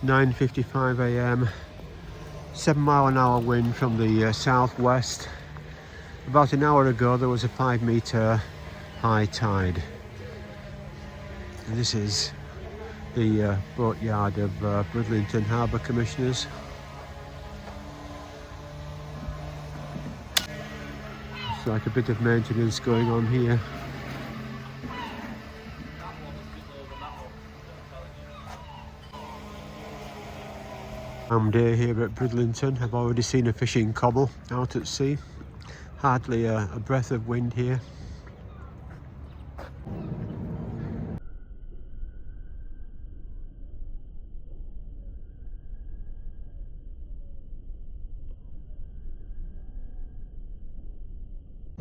9:55 a.m. 7-mile-an-hour wind from the southwest. About an hour ago there was a 5-meter high tide. And this is the boatyard of Bridlington Harbour Commissioners. It's like a bit of maintenance going on here. Day here at Bridlington. I've already seen a fishing cobble out at sea. Hardly a breath of wind here.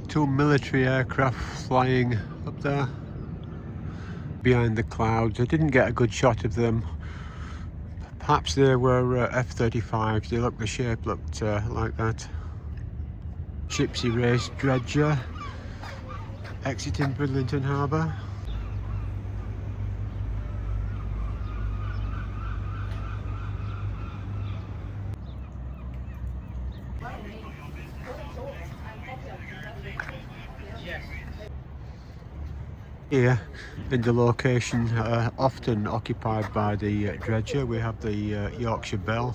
Two military aircraft flying up there behind the clouds. I didn't get a good shot of them. Perhaps they were F-35s. The shape looked like that. Gypsy race dredger exiting Bridlington Harbour. Here in the location often occupied by the dredger, we have the Yorkshire Belle.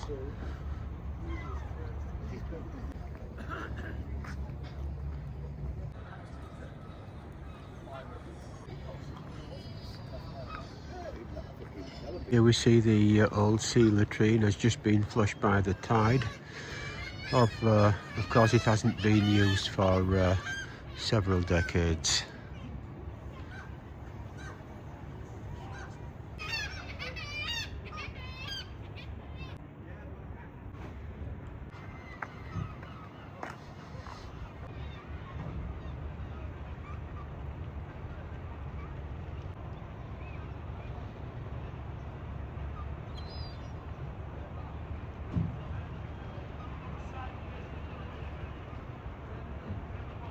Here we see the old sea latrine has just been flushed by the tide. Of course it hasn't been used for several decades.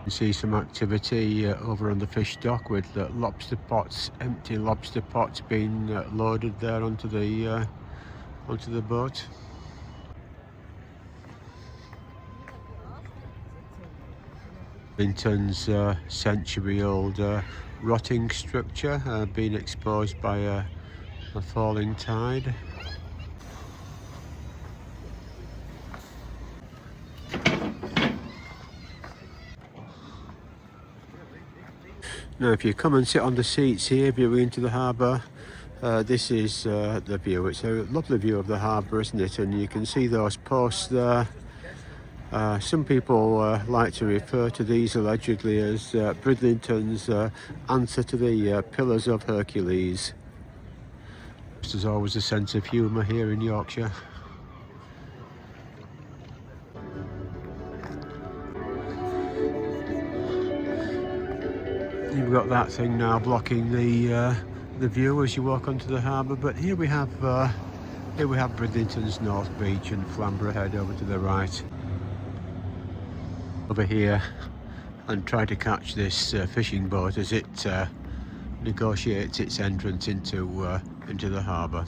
You see some activity over on the fish dock with lobster pots, empty lobster pots being loaded there onto the boat. Bridlington's century-old rotting structure being exposed by a falling tide. Now if you come and sit on the seats here viewing into the harbour, this is the view. It's a lovely view of the harbour, isn't it? And you can see those posts there. Some people like to refer to these allegedly as Bridlington's answer to the Pillars of Hercules. There's always a sense of humour here in Yorkshire. You've got that thing now blocking the view as you walk onto the harbour, but here we have Bridlington's North Beach and Flamborough Head over to the right. Over here and try to catch this fishing boat as it negotiates its entrance into the harbour.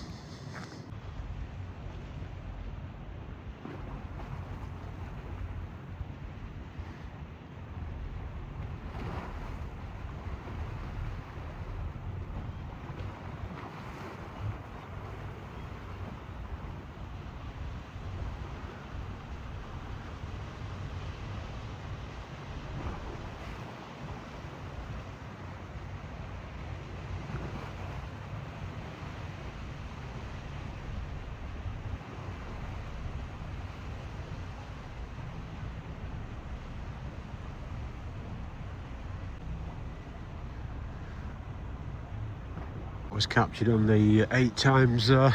Was captured on the 8x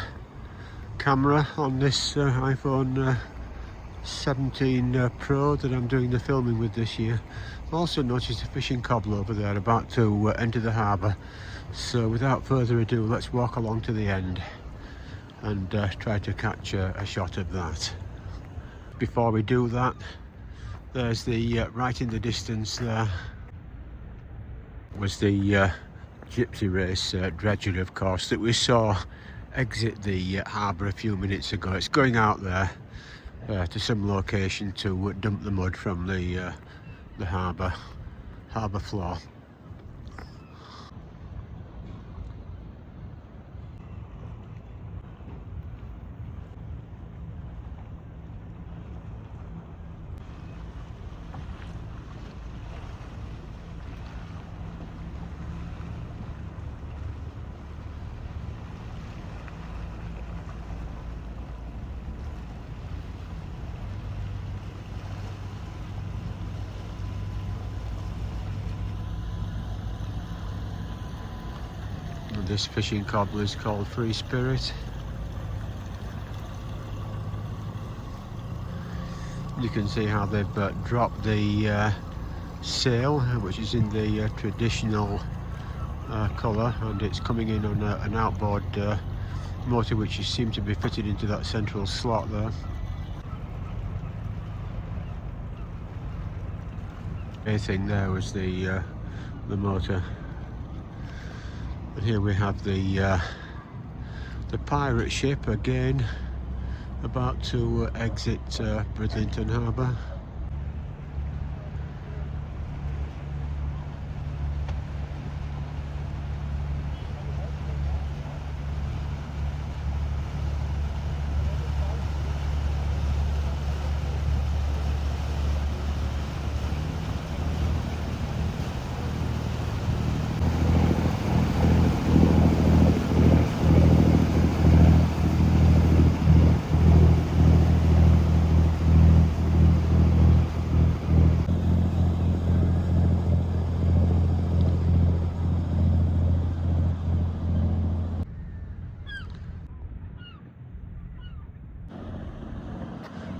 camera on this iPhone 17 Pro that I'm doing the filming with this year. I've also noticed a fishing cobble over there about to enter the harbour. So without further ado, let's walk along to the end and try to catch a shot of that. Before we do that, there's the right in the distance there was the gypsy race dredger, of course, that we saw exit the harbour a few minutes ago. It's going out there to some location to dump the mud from the harbour floor. And this fishing cobble is called Free Spirit. You can see how they've dropped the sail, which is in the traditional colour, and it's coming in on an outboard motor which seems to be fitted into that central slot there. The thing there was the motor, and here we have the pirate ship again, about to exit Bridlington Harbour.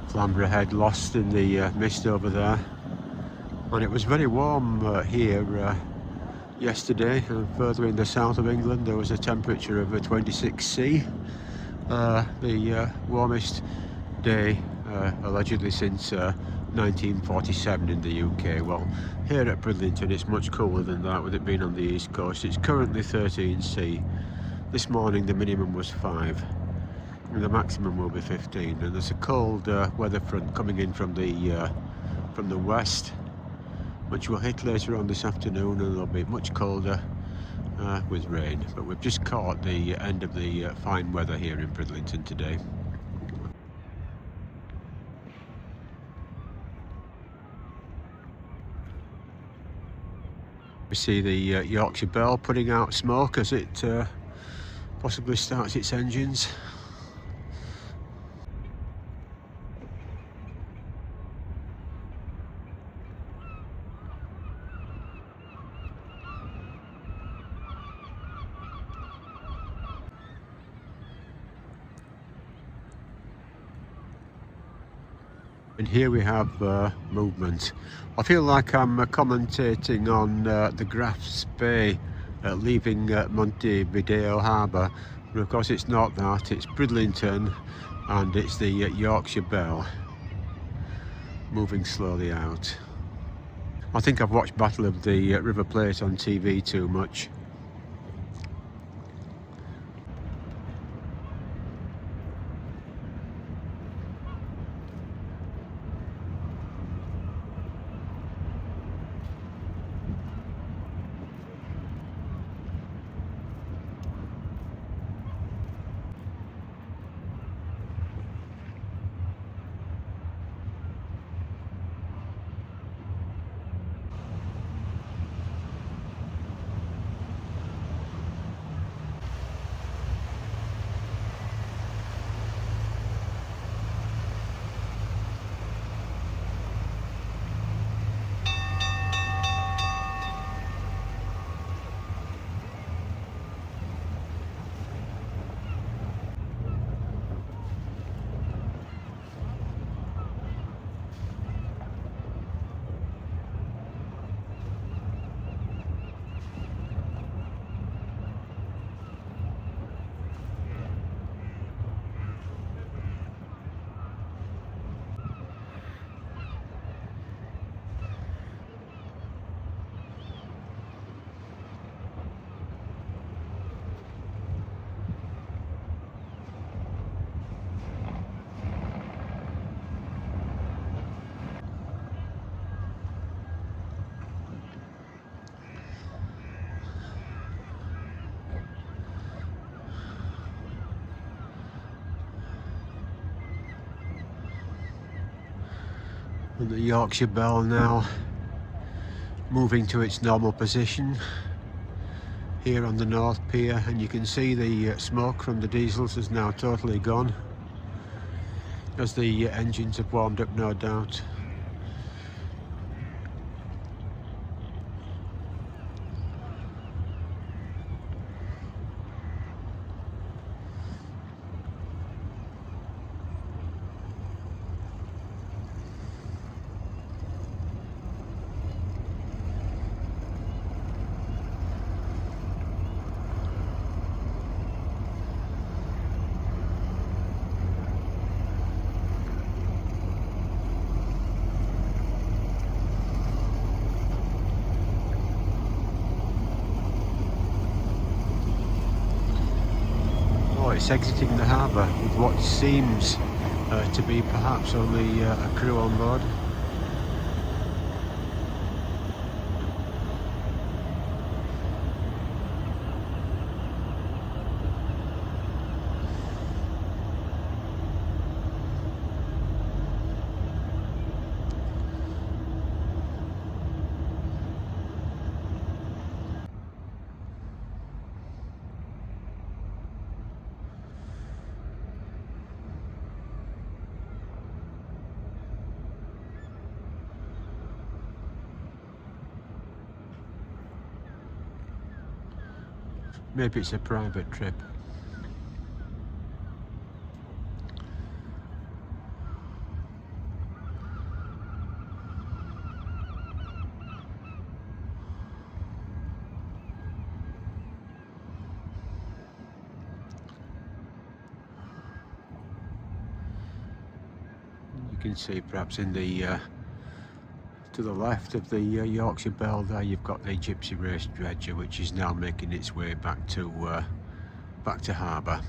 Flamborough Head lost in the mist over there, and it was very warm here yesterday, and further in the south of England there was a temperature of 26°C, the warmest day allegedly since 1947 in the UK. Well, here at Bridlington it's much cooler than that, with it being on the east coast. It's currently 13°C. This morning the minimum was 5. And the maximum will be 15, and there's a cold weather front coming in from the west, which will hit later on this afternoon, and it'll be much colder with rain. But we've just caught the end of the fine weather here in Bridlington today. We see the Yorkshire Belle putting out smoke as it possibly starts its engines. And here we have movement. I feel like I'm commentating on the Graph's Bay leaving Montevideo Harbour, but of course it's not that. It's Bridlington, and it's the Yorkshire Belle moving slowly out. I think I've watched Battle of the River Plate on TV too much. And the Yorkshire Belle now moving to its normal position here on the North Pier, and you can see the smoke from the diesels is now totally gone as the engines have warmed up, no doubt. It's exiting the harbour with what seems to be perhaps only a crew on board. Maybe it's a private trip. You can see perhaps in the to the left of the Yorkshire Belle there, you've got the Gypsy Race dredger, which is now making its way back to harbour.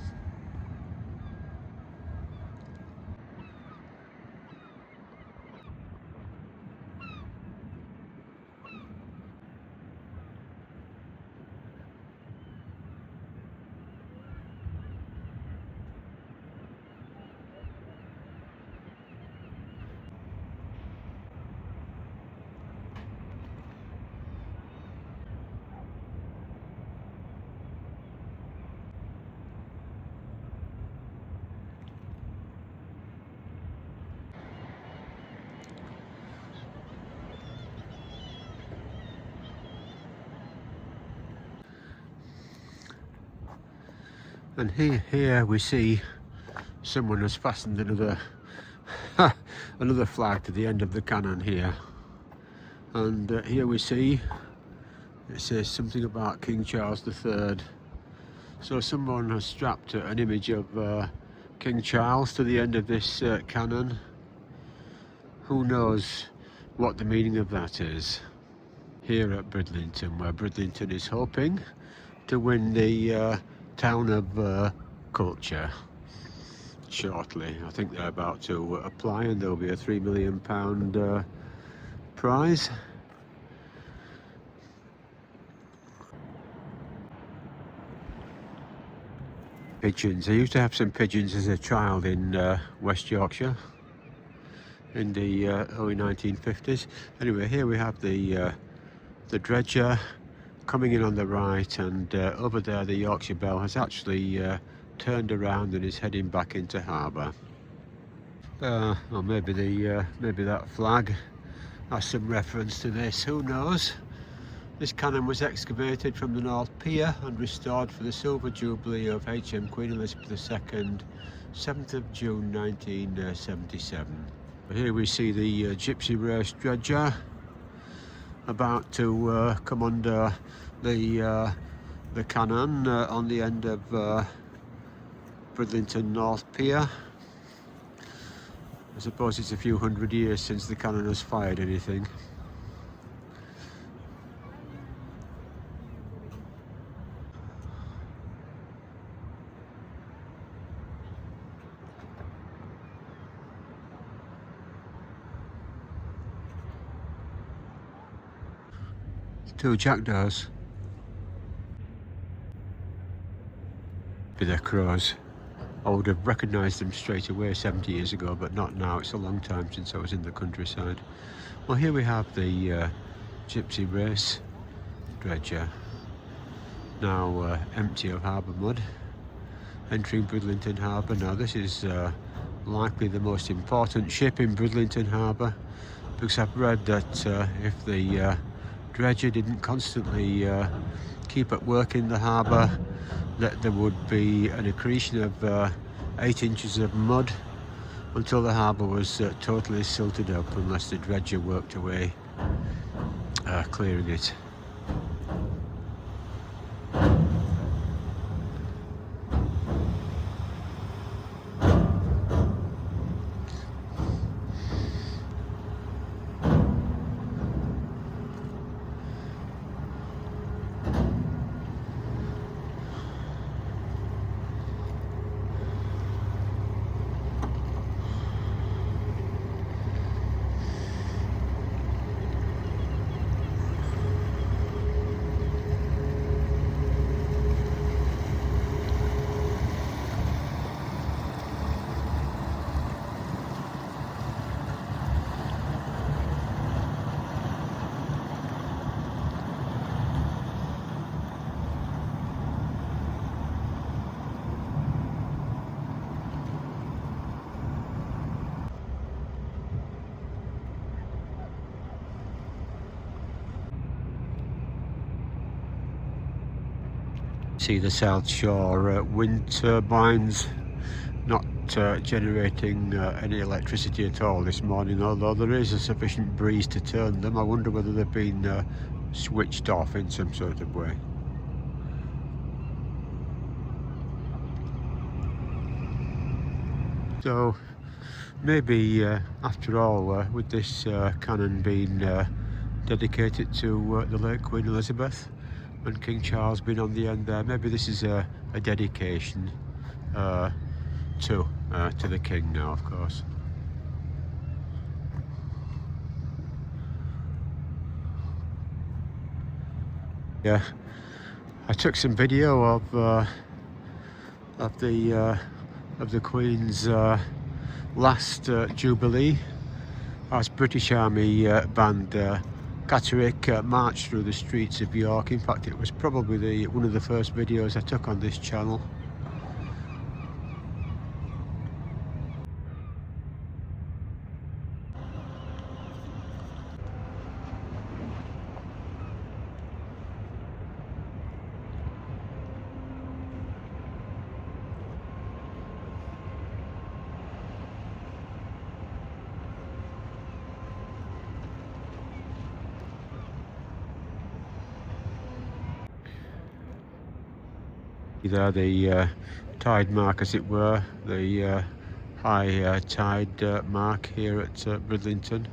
And here we see someone has fastened another another flag to the end of the cannon here, and here we see it says something about King Charles III. So someone has strapped an image of King Charles to the end of this cannon. Who knows what the meaning of that is? Here at Bridlington, where Bridlington is hoping to win the Town of Culture shortly. I think they're about to apply, and there'll be a £3 million prize. Pigeons. I used to have some pigeons as a child in West Yorkshire in the early 1950s. Anyway, here we have the dredger coming in on the right, and over there the Yorkshire Belle has actually turned around and is heading back into harbour. Or maybe maybe that flag has some reference to this. Who knows? This cannon was excavated from the North Pier and restored for the Silver Jubilee of H.M. Queen Elizabeth II, 7th of June 1977. Here we see the Gypsy Race dredger about to come under the cannon on the end of Bridlington North Pier. I suppose it's a few hundred years since the cannon has fired anything. Two jackdaws. Be their crows. I I would have recognised them straight away 70 years ago, but not now. It's a long time since I was in the countryside. Well, here we have the Gypsy Race dredger, now empty of harbour mud, entering Bridlington Harbour. Now this is likely the most important ship in Bridlington Harbour, because I've read that if the dredger didn't constantly keep at work in the harbour, that there would be an accretion of 8 inches of mud until the harbour was totally silted up, unless the dredger worked away clearing it. See the South Shore wind turbines not generating any electricity at all this morning, although there is a sufficient breeze to turn them. I wonder whether they've been switched off in some sort of way. So maybe after all, with this cannon being dedicated to the late Queen Elizabeth and King Charles being on the end there, maybe this is a dedication to the King now, of course. Yeah, I took some video of the Queen's last Jubilee as British Army band Catterick marched through the streets of York. In fact, it was probably one of the first videos I took on this channel. There, the tide mark, as it were, the high tide mark here at Bridlington.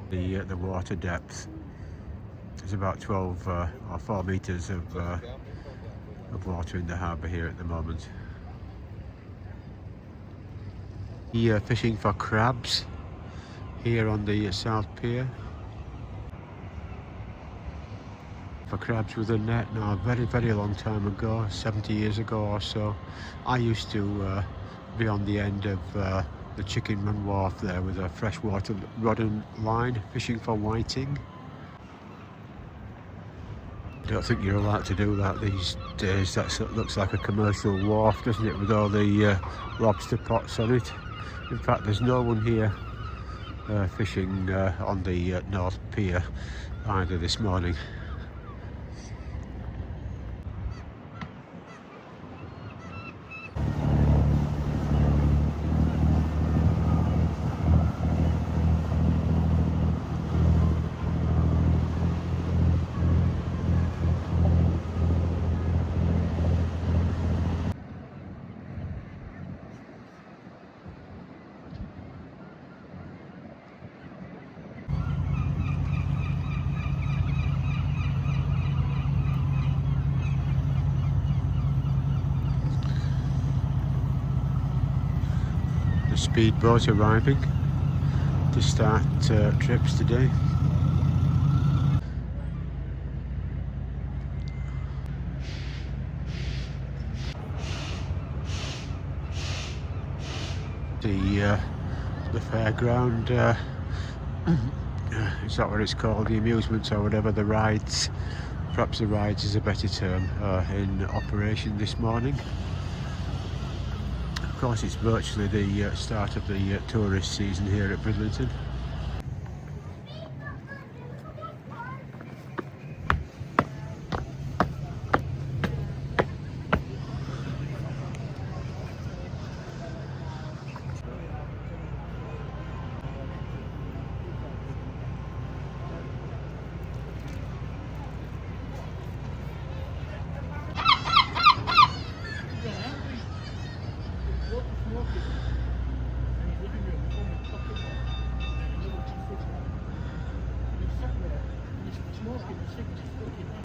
The water depth is about 12 or 4 metres of water in the harbour here at the moment. Fishing for crabs here on the South Pier. For crabs with a net now, very long time ago, 70 years ago or so. I used to be on the end of the Chicken Run Wharf there with a freshwater rod and line, fishing for whiting. I don't think you're allowed to do that these days. That looks like a commercial wharf, doesn't it, with all the lobster pots on it. In fact, there's no one here fishing on the North Pier either this morning. Speedboat arriving to start trips today. the fairground. It's not what it's called, the amusements or whatever, the rides. Perhaps the rides is a better term, in operation this morning. Of course, it's virtually the start of the tourist season here at Bridlington.